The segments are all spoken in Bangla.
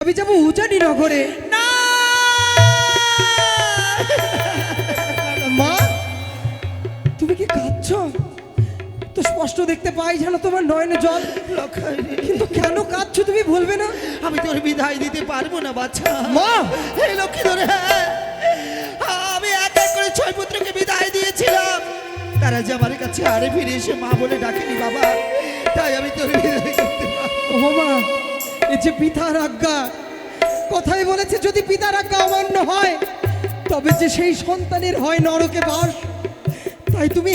আমি যাবো উজানি নগরে। না মা, তুমি কি কাঁদছো? তো স্পষ্ট দেখতে পাই জানো তোমার নয়নে জল। কিন্তু কেন কাঁদছো তুমি বলবে না? আমি তোর বিদায় দিতে পারবো না বাচ্চা। মা, এই লক্ষ্মী ধরে আমি এক এক করে 6 পুত্রকে বিদায় দিয়েছিলাম, তারা যে আমার কাছে আরে ফিরে এসে মা বলে ডাকেনি বাবা, তাই আমি তোর বিদায় করতে পারবো। ও মা, এই যে পিতার আজ্ঞা, কথাই বলেছে যদি পিতার আজ্ঞা অমান্য হয় তবে যে সেই সন্তানের হয় নরকে বাস। তাই তুমি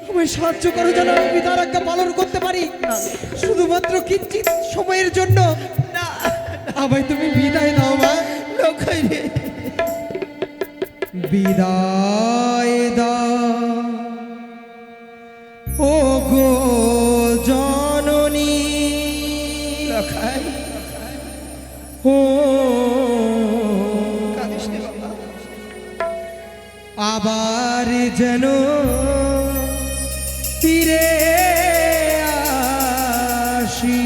আমায় সাহায্য করো যেন আমি পিতার আজ্ঞা পালন করতে পারি, শুধুমাত্র কিঞ্চিত সময়ের জন্য। না আমায় তুমি বিদায় দাও মা। লক্ষ্মী রে, বিদায় দাও ও গো জননী, লক্ষ্মী ও কাঁদিস নে বাবা। আবার যেন ফিরে আসি।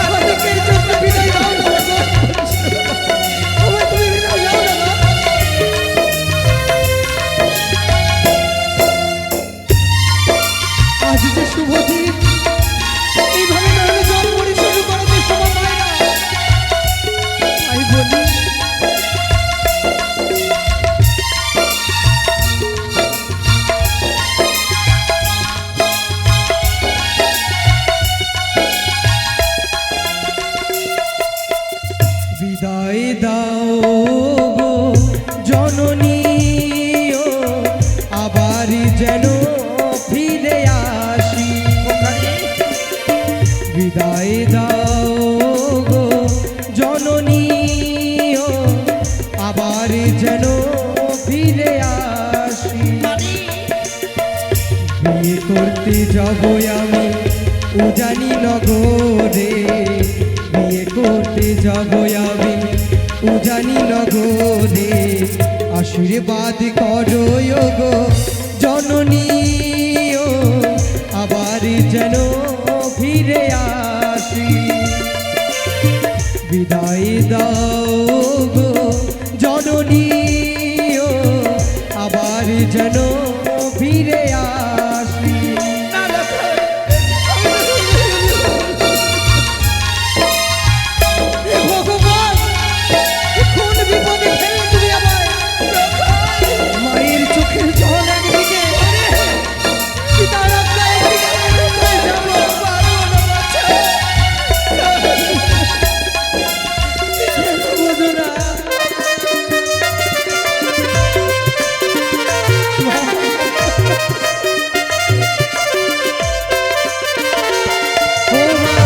আমাদেরকে জন্য বিদায় দাও না গো। আমায় তুমি বিদায় দাও না মা। আজ যে শুভ দিন, এইভাবে নয়নে জল পরিশোধ করাতে সময় পাই না। তাই বলি বিদায় দাও গো জননী, ও আবার যেন ফিরে আসি। বিদায় দাও গো জননী, ও আবার যেন ফিরে আসি। বিয়ে করতে যাব আমি উজানি নগরে, বিয়ে করতে যাব আমি উজানি নগরে। আশীর্বাদ করো গো জননী, ও আবার যেন ফিরে আসি। বিদায় দাও গো জননী, ও আবার যেন ফিরে আসি। হে ভগবান, কোন বিপদে ফেলে তুমি আমায়? মায়ের চোখের জল একদিকে, পিতার আজ্ঞা একদিকে, আমি কোথায় যাবো? বোঝো না। ও মা,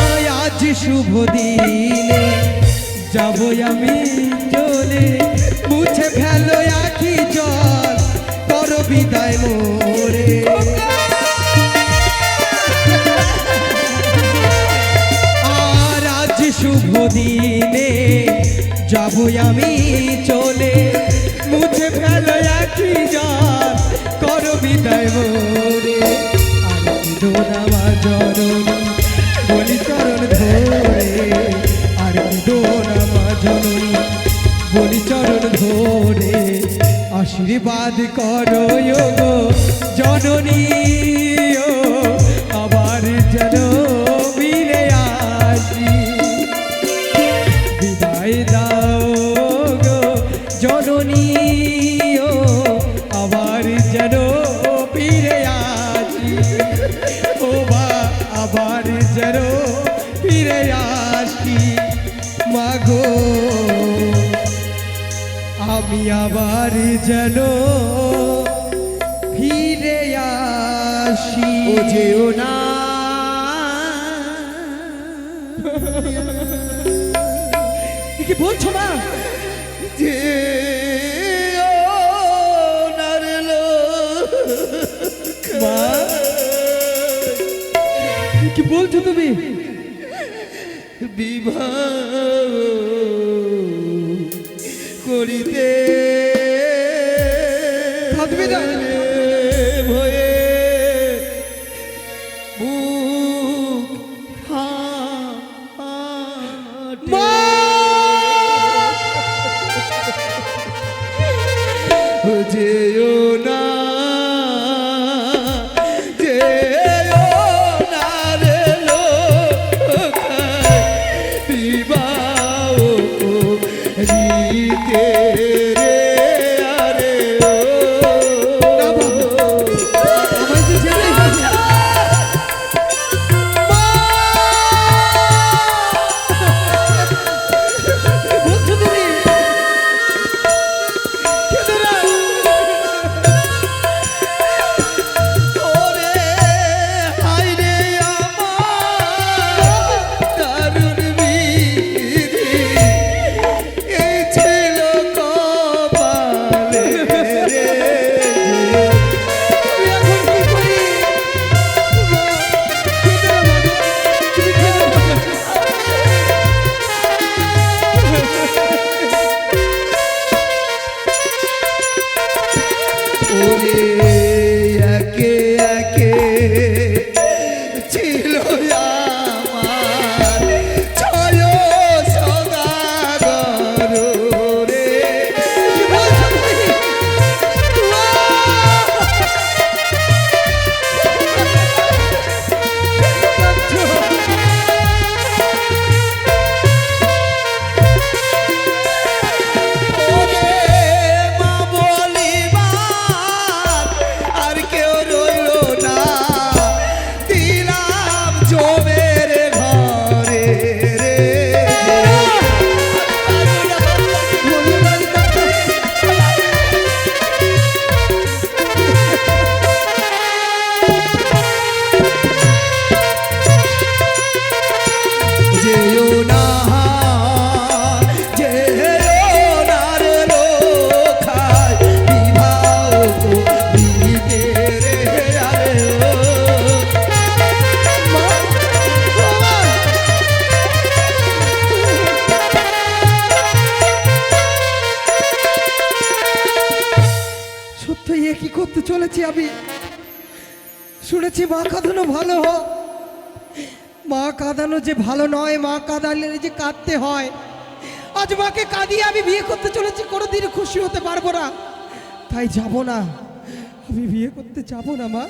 আজ শুভ দিনে যাব আমি চলে, মুছে ফেলো আখি জল, করো বিদায় মোরে। আর আজ শুভ দিনে যাব আমি চলে, মুছে ফেলো আখি জল, করো বিদায় মোরে। আর কি দোনামা জননী বলি চরণ ধরে, আর কি দোনামা জননী বলি চরণ ধরে। আশীর্বাদ করো গো জননী, ও আবার যেন ফিরে আসি। বিদায় দাও গো জননী, ও আবার যেন ফিরে আসি। ও বা আবার যেন ফিরে আসি। মাগো আমি আবার যেন ফিরে আসি। ও যেও না কি বলছো মা? যে মা, কি বলছো তুমি? বিবাহ করিতে হাত বেঁধে ভয়ে বুক ফাটে। মা! যেও না, যেও না রে লোকায়, বিবাহ দিতে রে আরে ও। না বাবা, আমায় তো যেতেই হবে। মা! কি বলছো তুমি? কেঁদো না। ওরে হায় রে আমার দারুণ বিধি, এই ছিল কপালে রে। আমি এখন কি করি? মা, কেঁদো না বাবা, তুমি কেঁদো না। ওরে একে একে ছিল আমার ছয় সদাগর রে। কি বলছো তুমি? মা! ওরে মা বলিবার আর কেউ রইল না, দিলাম জমের ঘরে রে। যেও না, যেও না রে লোকায়, বিবাহ দিতে রে আরে ও। মা! বাবা! সত্য এ কি করতে চলেছি আমি? শুনেছি মা কাঁদানো ভালো হয়। মা কাঁদানো যে ভালো নয়, মা কাঁদালে যে কাঁদতে হয়। আজ মাকে কাঁদিয়ে আমি বিয়ে করতে চলেছি, কোনোদিন খুশি হতে পারবো না। তাই যাব না, আমি বিয়ে করতে যাব না মা।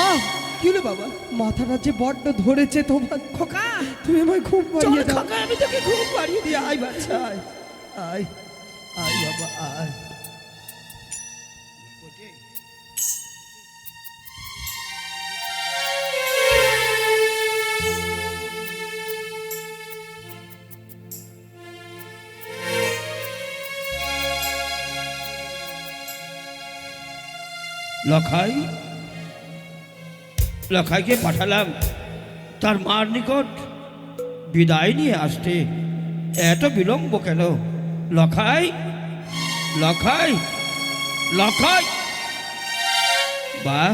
আহ, কি হলো বাবা? মাথাটা যে বড্ড ধরেছে তোমার। খোকা, তুমি আমায় খুব চল মারিয়ে দাও। খোকা, আমি তোকে খুব বাড়িয়ে দিয়ে আয় বাচ্চা, আয় আয় আয় বাবা আয়। লখাই, লখাইকে পাঠালাম তার মার নিকট বিদায় নিয়ে আসতে। এত বিলম্ব কেন? লখাই, লখাই, লখাই। বাহ,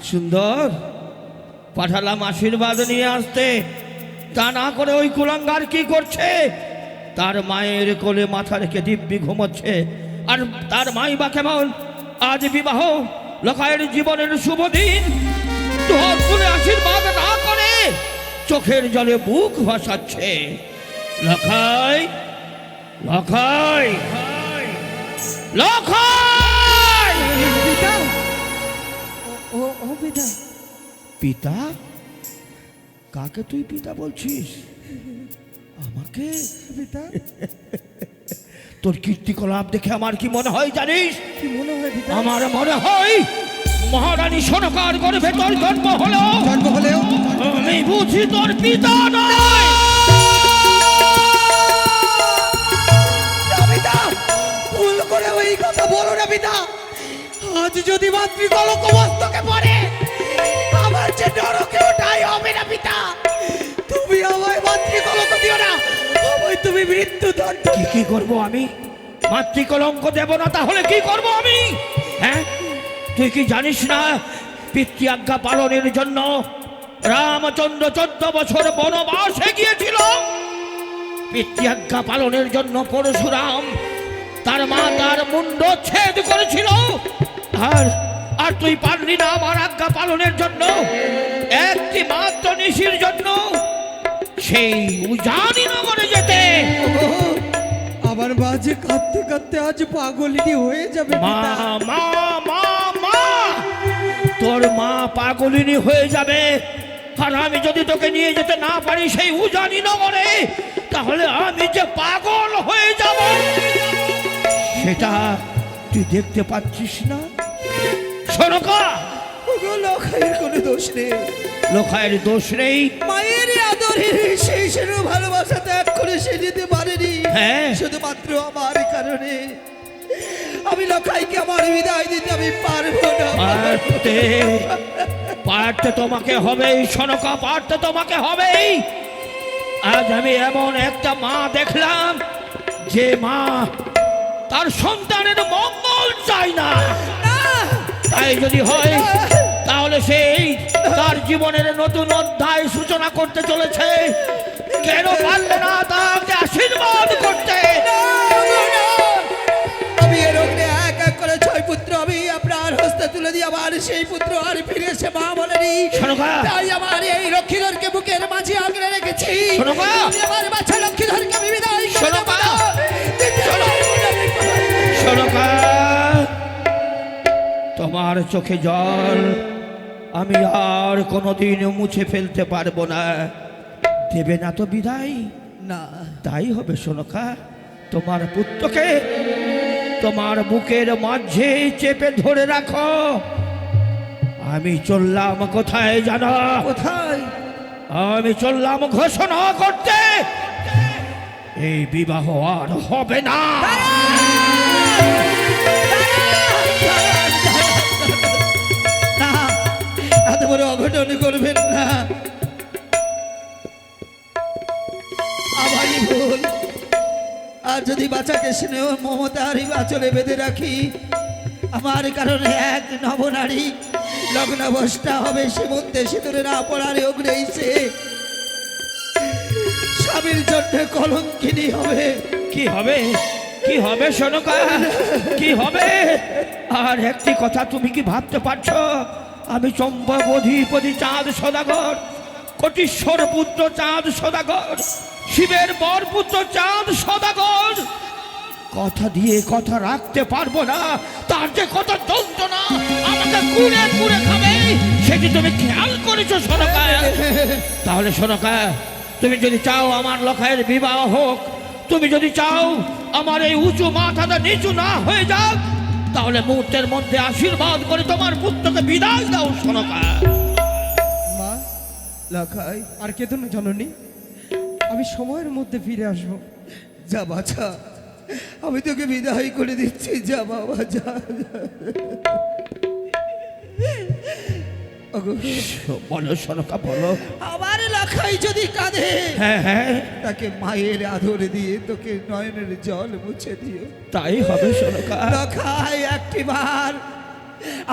সুন্দর, পাঠালাম আশীর্বাদ নিয়ে আসতে, তা না করে ওই কুলাঙ্গার কি করছে? তার মায়ের কোলে মাথা রেখে দিব্যি ঘুমোচ্ছে। আর তার মাই বা কেমন? আজ বিবাহ, লখাইয়ের জীবনের শুভ দিন, তোর কোলে আশীর্বাদ না করে চোখের জলে বুক ভাসাচ্ছে। লখাই, লখাই, লখাই। পিতা! ও ও পিতা! পিতা? কাকে তুই পিতা বলছিস? আমাকে? পিতা, তোর কীর্তিকলাপ দেখে আমার কি মনে হয় জানিস? কি মনে হয় পিতা? আমার মনে হয় মহারানী সনকার গর্ভে তোর জন্ম হলো। জন্ম হলেও আমি বুঝি তোর পিতা নয়। না পিতা, ভুল করে ওই কথা বলো না পিতা। আজ যদি মাতৃকলঙ্ক মস্তকে পড়ে, আমার যে নরকে ওঠাই হবে না পিতা। তুমি আমায় মাতৃকলঙ্ক দিও না, আমায় তুমি মৃত্যুদণ্ড। কি করব আমি? মাতৃকলঙ্ক দেব না তাহলে কি করব আমি? হ্যাঁ, তুই কি জানিস না পিতৃ আজ্ঞা পালনের জন্য রামচন্দ্র 14 বছর বনবাসে গিয়েছিল? পিতৃ আজ্ঞা পালনের জন্য পরশুরাম তার মাতার মুন্ড ছেদ করেছিল। আর আর তুই পারলি না আমার আজ্ঞা পালনের জন্য, একটি মাত্র নিশির জন্য সেই উজানি নগরে যেতে। আমার মা যে কাঁদতে কাঁদতে আজ পাগলিনী হয়ে যাবে মা পিতা। মা মা মা তোর মা পাগলিনী হয়ে যাবে, আর আমি যদি তোকে নিয়ে যেতে না পারি সেই উজানি নগরে, তাহলে আমি যে পাগল হয়ে যাব সেটা তুই দেখতে পাচ্ছিস না? সনকা, ওগো, লখাইয়ের কোনো দোষ নেই। লোখায়ের দোষ নেই। মায়ের আদরে সেই সেরও ভালোবাসা ত্যাগ করে সে যেতে পারেনি, হ্যাঁ। শুধুমাত্র আমার কারণে। আমি লখাইকে আমার বিদায় দিতে আমি পারবো না। পারতে পারতে তোমাকে হবেই সনকা, পারতে তোমাকে হবেই। আজ আমি এমন একটা মা দেখলাম যে মা তার সন্তানের মঙ্গল চায় না। তাই যদি হয় তাহলে সেই তার জীবনের নতুন অধ্যায় সূচনা করতে চলেছে। কেন পারলে না তাকে আশীর্বাদ করতে? আমি এর অগ্নে এক এক করে 6 পুত্র আমি আপনার হস্তে তুলে দিয়ে আমার সেই পুত্র আর ফিরে এসে মা বলেনি। সনকা, তাই আমার এই লক্ষ্মীধরকে বুকের মাঝে আগলে রেখেছি। সনকা, আমি আমার বাচ্চা লক্ষ্মীধরকে আমি বিদায় করে দেব সনকা, না। সনকা, তোমার চোখে জল আমি আর কোনোদিন মুছে ফেলতে পারবো না। দেবে না তো বিদায়? না, তাই হবে সনকা, তোমার পুত্রকে তোমার বুকের মাঝে চেপে ধরে রাখো। আমি চললাম কোথায় জানো? কোথায়? আমি চললাম ঘোষণা করতে, এই বিবাহ আর হবে না। না, এত বড় অঘটন করবেন না। আমারই ভুল। আর যদি বাচ্চাকে স্নেহ মমতার আঁচলে বেঁধে রাখি, আমার কারণে এক নবনারী লগ্নাবস্থা হবে, সীমন্তে সিঁদুরে না পড়ার অগ্নেই সে স্বামীর জন্য কলঙ্কিনী হবে। কি হবে? কি হবে সনকা? কি হবে? আর একটি কথা তুমি কি ভাবতে পারছো? আমি চম্পক অধিপতি চাঁদ সদাগর, কোটিশ্বর পুত্র চাঁদ সদাগর, শিবের বর পুত্র চাঁদ সদাগর, কথা দিয়ে কথা রাখতে পারবো না। তার যে কত যন্ত্রণা আমাকে কুড়ে কুড়ে খাবে, সেটি তুমি খেয়াল করেছো সনকা? তাহলে সনকা, তুমি যদি চাও আমার লখায়ের বিবাহ হোক, তুমি যদি চাও আমার এই উঁচু মাথাটা নিচু না হয়ে যাক, তাহলে মুহূর্তের মধ্যে আশীর্বাদ করে তোমার পুত্রকে বিদায় দাও সনকা। মা, লখাই, আর কেঁদো না জননী, আমি সময়ের মধ্যে ফিরে আসবো। যা বাছা, আমি তোকে বিদায় করে দিচ্ছি। যা বাবা, যা। ওগো, বলো সনকা, বলো। আমার লখাই যদি কাঁদে, হ্যাঁ হ্যাঁ, তাকে মায়ের আদর দিয়ে তোকে নয়নের জল মুছে দিও। তাই হবে সনকা। লখাই, একটিবার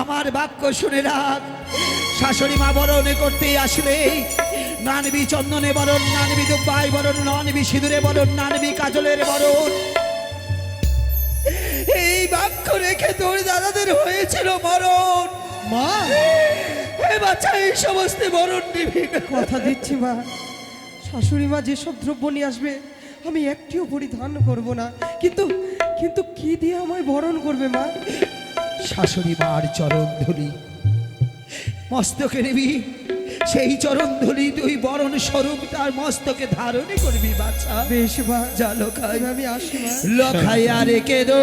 আমার বাক্য শুনে রাখ। শাশুড়ি মা বরণ করতে আসলে নানবি চন্দনে বরণ, নানবি দুব্বাই বরণ, নানবি সিঁদুরে বরণ, নানবি কাজলের বরণ। এই বাক্য রেখে তোর দাদাদের হয়েছিল মরণ। মা, এ বাচ্চা এই সমস্ত বরণ নিবি না। কথা দিচ্ছি মা, শাশুড়ি মা যেসব দ্রব্য নিয়ে আসবে আমি একটিও পরিধান করব না। কিন্তু কিন্তু কি দিয়ে আমায় বরণ করবে মা? শাশুড়ি মার চরণ ধুলি মস্তকে নিবি, সেই চরণ ধুলি তুই বরণ স্বরূপ তার মস্তকে ধারণ করবি বাচ্চা। বেশ মা, যা লখাই, আমি আসি মা। লখাই আরে কেদো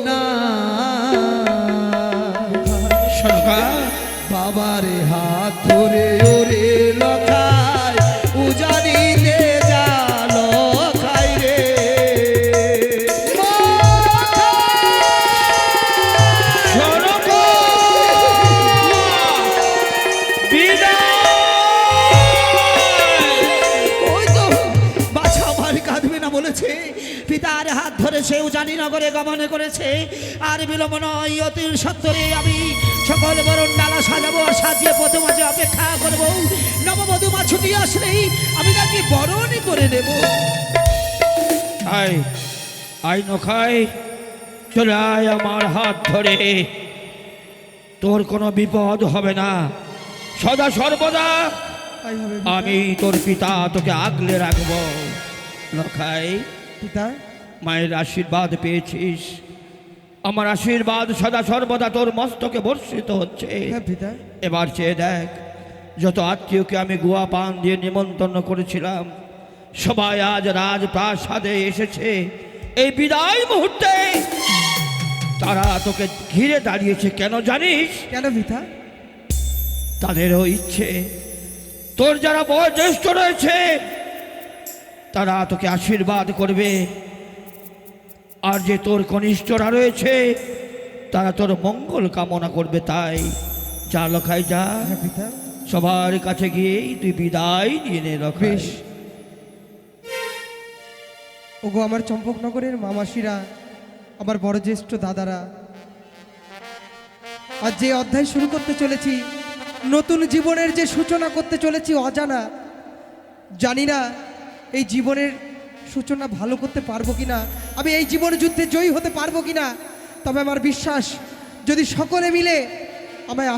না, সনকা, বাবারে হাত ধরে ওরে লখাই, উজানিতে যা লখাই রে। সনকা, বিদায়। ওই তো বাছা আমার কাঁদবে না বলেছে, পিতার হাত ধরে সে উজানি নগরে গমন করেছে। আর বিলম্ব নয়, অতি সত্তরে আমি সকল বরণ ডালা সাজাবো, আর সাজিয়ে প্রথম মাঝে অপেক্ষা করবো। নববধূ মা ছুটি আসলেই আমি তাকে বরণ করে নেব। আয় আয় নখাই, চলে আয় আমার হাত ধরে, তোর কোনো বিপদ হবে না। সদা সর্বদা তাই হবে পিতা। আমি তোর পিতা তোকে আগলে রাখবো। লখাই, পিতা, মায়ের আশীর্বাদ পেয়েছিস, আমার আশীর্বাদ সদা সর্বদা তোর মস্তকে বর্ষিত হচ্ছে। হ্যাঁ পিতা। এবার চেয়ে দেখ, যত আত্মীয়কে আমি গুয়া পান দিয়ে নিমন্ত্রণ করেছিলাম, সবাই আজ রাজপ্রাসাদে এসেছে। এই বিদায় মুহূর্তে তারা তোকে ঘিরে দাঁড়িয়েছে। কেন জানিস? কেন পিতা? তাদেরও ইচ্ছে তোর যারা বয়োজ্যেষ্ঠ রয়েছে তারা তোকে আশীর্বাদ করবে, আর যে তোর কনিষ্ঠরা রয়েছে তারা তোর মঙ্গল কামনা করবে। তাই যা লখাই যা, হ্যাঁ পিতা। সবার কাছে গিয়েই তুই বিদায় নিয়ে নে লখাই। বেশ। ওগো আমার চম্পকনগরের মামাসিরা, আমার বড় জ্যেষ্ঠ দাদারা, আজ যে অধ্যায় শুরু করতে চলেছি, নতুন জীবনের যে সূচনা করতে চলেছি অজানা, জানি না এই জীবনের সূচনা ভালো করতে পারবো কিনা, আমি এই জীবন যুদ্ধে জয়ী হতে পারবো কিনা। তবে আমার বিশ্বাস, যদি সকলে মিলে আমায়